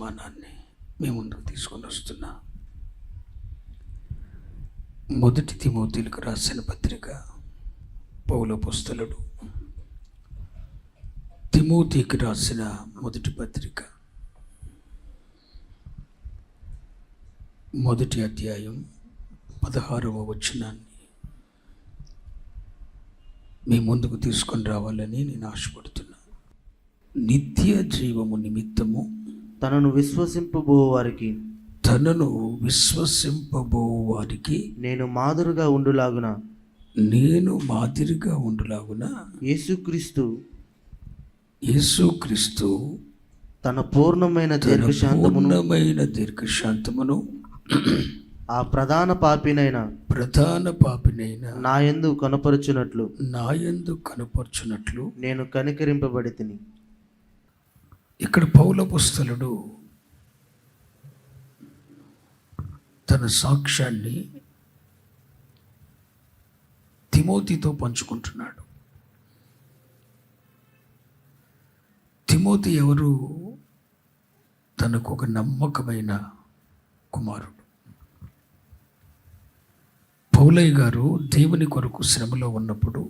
వర్తమానాన్ని మీ ముందుకు తీసుకొని వస్తున్నా. మొదటి తిమోతిలకు రాసిన పత్రిక. పౌలు అపోస్తలుడు తిమోతికి రాసిన మొదటి పత్రిక, మొదటి అధ్యాయం 16వ వచనాన్ని మీ ముందుకు తీసుకొని రావాలని నేను ఆశపడుతున్నా. నిత్య జీవము నిమిత్తము తనను విశ్వసింపబో వారికి నేను మాదిరిగా ఉండులాగున యేసుక్రీస్తు తన పూర్ణమైన దీర్ఘశాంతమును ఆ ప్రధాన పాపినైన నాయందు కనపరుచునట్లు నేను కనికరింపబడి తిని. ఇక్కడ పౌలు అపోస్తలుడు తన సాక్ష్యాన్ని తిమోతితో పంచుకుంటున్నాడు. తిమోతి ఎవరు? తనకు ఒక నమ్మకమైన కుమారుడు. పౌలయ్య గారు దేవుని కొరకు శ్రమలో ఉన్నప్పుడు,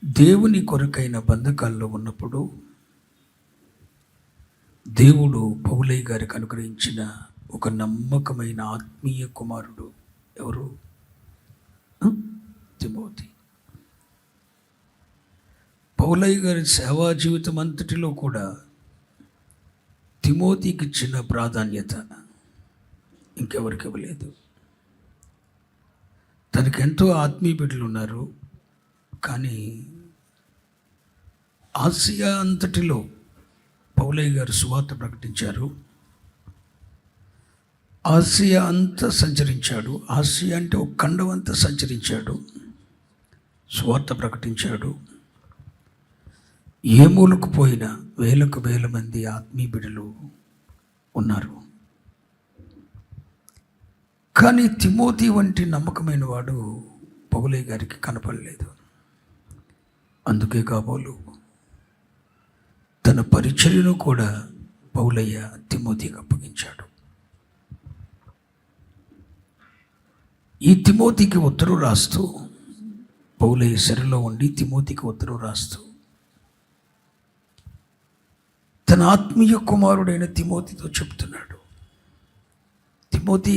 దేవుని కొరకైన బంధకాల్లో ఉన్నప్పుడు దేవుడు పౌలయ్య గారికి అనుగ్రహించిన ఒక నమ్మకమైన ఆత్మీయ కుమారుడు ఎవరు? తిమోతి. పౌలయ్య గారి సేవా జీవితం అంతటిలో కూడా తిమోతికి ఇచ్చిన ప్రాధాన్యత ఇంకెవరికి ఇవ్వలేదు. తనకెంతో ఆత్మీయ బిడ్డలు ఉన్నారు, కానీ ఆసియా అంతటిలో పౌలయ్య గారు సువార్త ప్రకటించారు. ఆసియా అంతా సంచరించాడు. ఆసియా అంటే ఒక ఖండం అంతా సంచరించాడు, సువార్త ప్రకటించాడు. ఏ మూలకు పోయినా వేలకు వేల మంది ఆత్మీయ బిడ్డలు ఉన్నారు. కానీ తిమోతి వంటి నమ్మకమైన వాడు పౌలయ్య గారికి కనపడలేదు. అందుకే కాబోలు తన పరిచర్యను కూడా పౌలయ్య తిమోతికి అప్పగించాడు. ఈ తిమోతికి ఉత్తరం రాస్తూ, పౌలయ్య శరీరంలో ఉండి తిమోతికి ఉత్తరం రాస్తూ తన ఆత్మీయ కుమారుడైన తిమోతితో చెప్తున్నాడు, తిమోతి,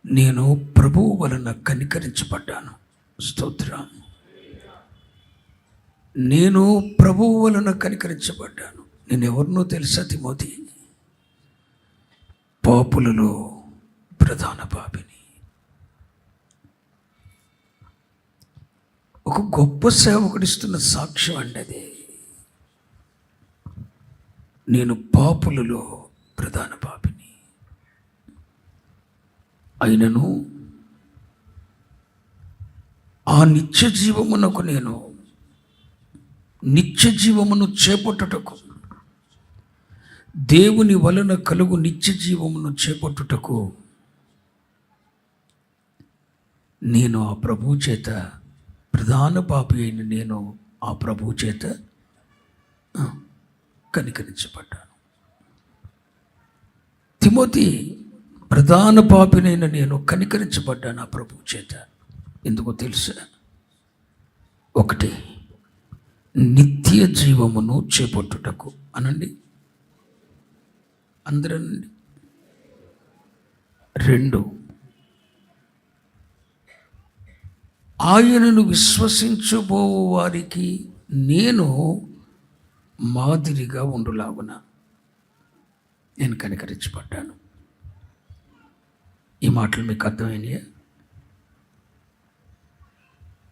నేను ప్రభువు వలన కనికరించబడ్డాను. స్తోత్రం. నేను ప్రభువు వలన కనికరించబడ్డాను. నేను ఎవరినో తెలుసా తిమోతి? పాపులలో ప్రధాన పాపిని. ఒక గొప్ప సేవకుడిస్తున్న సాక్ష్యం అండి అది. నేను పాపులలో ప్రధాన పాపిని అయినను ఆ నిత్య జీవమునకు నేను నిత్య జీవమును చేపట్టుటకు, దేవుని వలన కలుగు నిత్య జీవమును చేపట్టుటకు నేను ఆ ప్రభువు చేత, ప్రధాన పాపి అయిన నేను ఆ ప్రభువు చేత కనికరించబడ్డాను. తిమోతి, ప్రధాన పాపినైన నేను కనికరించబడ్డాను ఆ ప్రభువు చేత. ఎందుకో తెలుసా? ఒకటి, నిత్య జీవమును చేపట్టుటకు. అనండి అందరండి. 2, ఆయనను విశ్వసించబో వారికి నేను మాదిరిగా ఉండులాగున నేను కనికరించబడ్డాను. ఈ మాటలు మీకు అర్థమైనాయా?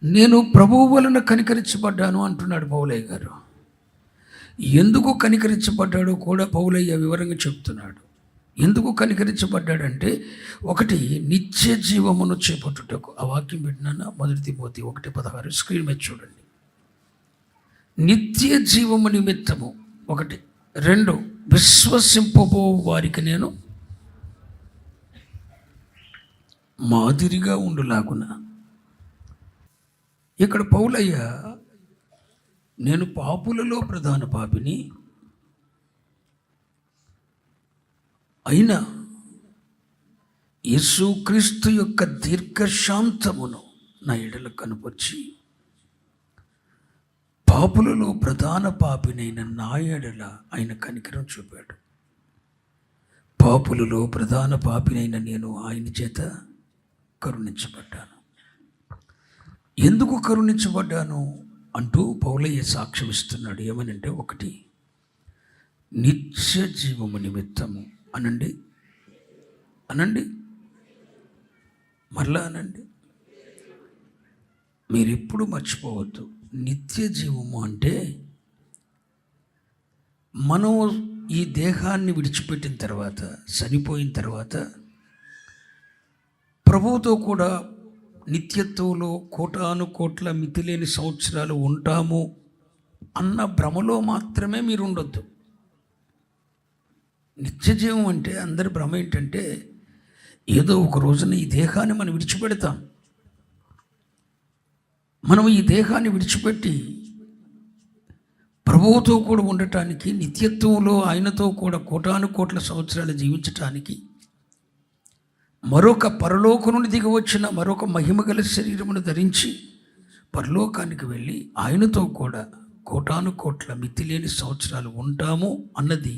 నేను ప్రభువు వలన కనికరించబడ్డాను అంటున్నాడు పౌలయ్య గారు. ఎందుకు కనికరించబడ్డాడో కూడా పౌలయ్య వివరంగా చెప్తున్నాడు. ఎందుకు కనికరించబడ్డాడంటే, ఒకటి, నిత్య జీవమును చేపట్టుటకు. ఆ వాక్యం పెట్టినా మొదటి తిమోతి 1:16 స్క్రీన్ మీద చూడండి. నిత్య జీవము నిమిత్తము ఒకటి. 2, విశ్వసింపబో వారికి నేను మాదిరిగా ఉండులాగున. ఇక్కడ పౌలయ్య నేను పాపులలో ప్రధాన పాపిని అయినా యేసుక్రీస్తు యొక్క దీర్ఘశాంతమును నా ఎడల కనుపొచ్చి పాపులలో ప్రధాన పాపినైన నా ఎడల ఆయన కనికరం చూపాడు. పాపులలో ప్రధాన పాపినైన నేను ఆయన చేత కరుణించబడ్డాను. ఎందుకు కరుణించబడ్డాను అంటూ పౌలయ్య సాక్ష్యం ఇస్తున్నాడు. ఏమనంటే, ఒకటి, నిత్య జీవము నిమిత్తము అనండి, మరలా అనండి. మీరు ఎప్పుడు మర్చిపోవద్దు, నిత్య జీవము అంటే మనం ఈ దేహాన్ని విడిచిపెట్టిన తర్వాత, చనిపోయిన తర్వాత ప్రభువుతో కూడా నిత్యత్వంలో కోటాను కోట్ల మితిలేని సంవత్సరాలు ఉంటాము అన్న భ్రమలో మాత్రమే మీరు ఉండొద్దు. నిత్యజీవం అంటే అందరి భ్రమ ఏంటంటే, ఏదో ఒక రోజున ఈ దేహాన్ని మనం విడిచిపెడతాం. మనం ఈ దేహాన్ని విడిచిపెట్టి ప్రభువుతో కూడా ఉండటానికి, నిత్యత్వంలో ఆయనతో కూడా కోటాను కోట్ల సంవత్సరాలు జీవించటానికి మరొక పరలోకం నుండి దిగి వచ్చిన మరొక మహిమగల శరీరమును ధరించి పరలోకానికి వెళ్ళి ఆయనతో కూడా కోటాను కోట్ల మితిలేని సంవత్సరాలు ఉంటాము అన్నది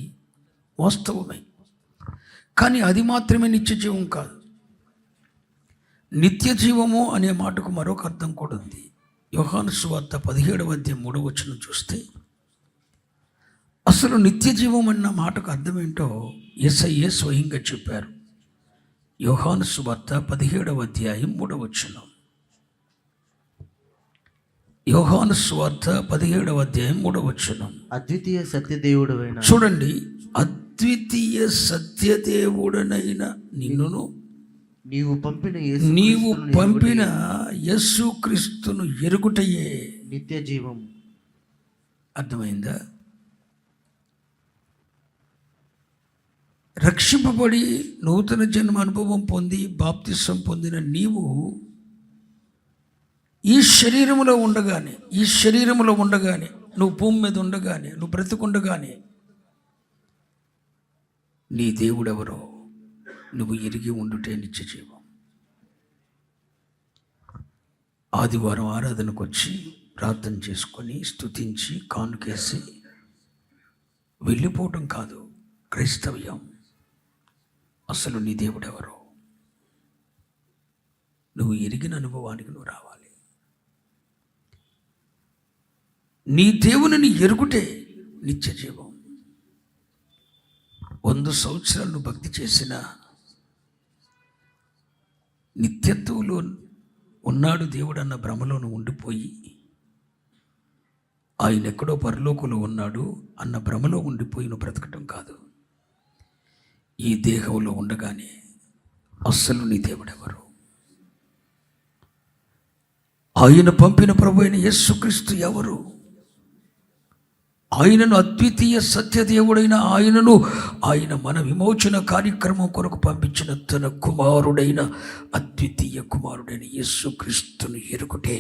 వాస్తవమే. కానీ అది మాత్రమే నిత్య జీవం కాదు. నిత్య జీవము అనే మాటకు మరొక అర్థం కూడా ఉంది. యోహాను సువార్త 17:3 చూస్తే అసలు నిత్య జీవం అన్న మాటకు అర్థం ఏంటో యేసయ్యే స్వయంగా చెప్పారు. యోహాను సువార్త 17:3. యోహాను సువార్త 17:3. అద్వితీయ సత్యదేవుడైన, చూడండి, అద్వితీయ సత్యదేవుడనైన నిన్నును నీవు పంపిన యేసుక్రీస్తును ఎరుగుటయే నిత్య జీవం. అర్థమైందా? రక్షింపబడి నూతన జన్మ అనుభవం పొంది బాప్తిసం పొందిన నీవు ఈ శరీరములో ఉండగానే నువ్వు భూమి మీద ఉండగానే, నువ్వు బ్రతుకుండగానే నీ దేవుడెవరో నువ్వు ఎరిగి ఉండుటే నిత్య జీవం. ఆదివారం ఆరాధనకు వచ్చి ప్రార్థన చేసుకొని స్తుతించి కానుకేసి వెళ్ళిపోవటం కాదు క్రైస్తవ్యం. అసలు నీ దేవుడెవరో నువ్వు ఎరిగిన అనుభవానికి నువ్వు రావాలి. నీ దేవుని ఎరుగుటే నిత్య జీవం. 100 సంవత్సరాలు నువ్వు భక్తి చేసిన నిత్యత్వంలో ఉన్నాడు దేవుడు అన్న భ్రమలో నువ్వు ఉండిపోయి, ఆయన ఎక్కడో పరలోకంలో ఉన్నాడు అన్న భ్రమలో ఉండిపోయి నువ్వు బ్రతకటం కాదు. ఈ దేహంలో ఉండగానే అస్సలు నీ దేవుడెవరు? ఆయన పంపిన ప్రభు అయిన యేసుక్రీస్తు ఎవరు? ఆయనను అద్వితీయ సత్యదేవుడైన ఆయన మన విమోచన కార్యక్రమం కొరకు పంపించిన తన కుమారుడైన అద్వితీయ కుమారుడైన యేసుక్రీస్తును ఎరుగుటే